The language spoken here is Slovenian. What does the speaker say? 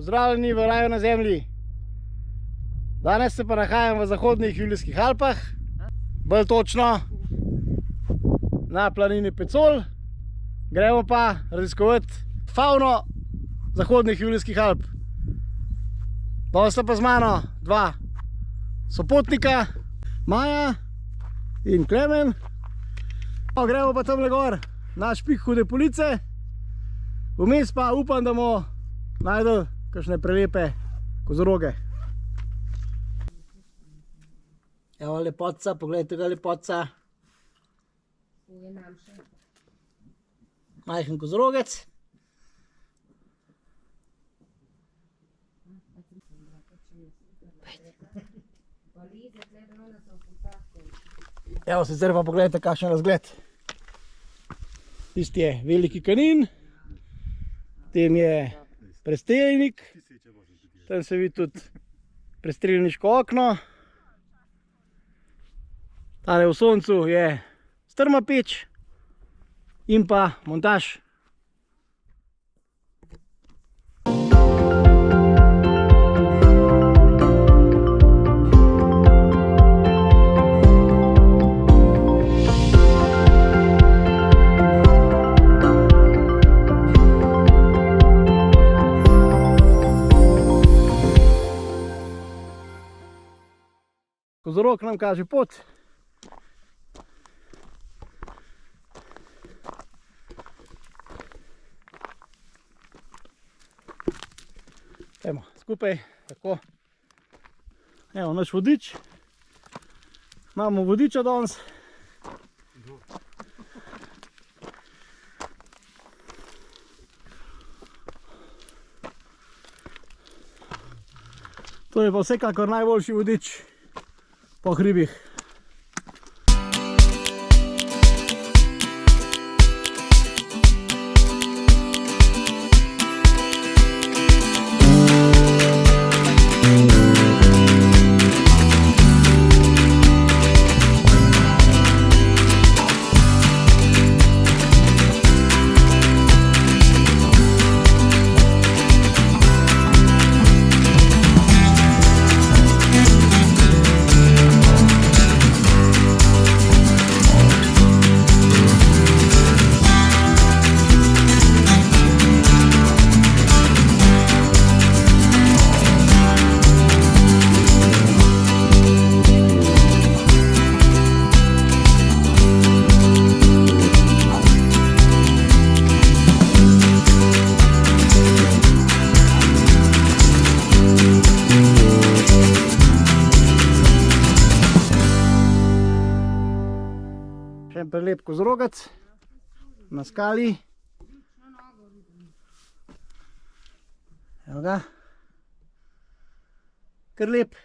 Pozdravljeni v raju na zemlji. Danes se pa nahajam v zahodnih Julijskih Alpah, bolj točno na planini Pecol. Gremo pa raziskovati fauno zahodnih Julijskih Alp. Danes sta pa z mano dva sopotnika, Maja in Klemen. Gremo pa tamle gor na špik Hude Police. Vmes pa upam, da bomo najdel kakšne prelepe kozoroge. Evo lepotca, pogledajte ga lepotca. Majhen kozorogec. Evo sicer pa pogledajte kakšen razgled. Tisti je veliki kanin, tem je prestreljnik, tam se vidi tudi prestreljniško okno. Tale v soncu je strma peč in pa montaž. Kozorog nam kaže pot. Evo, skupaj, tako. Evo, naš vodič. Imamo vodiča danes. To je pa vsekakor najboljši vodič po hribih. Še en prelep kozorogec na skali. Evo ga. Kar lep.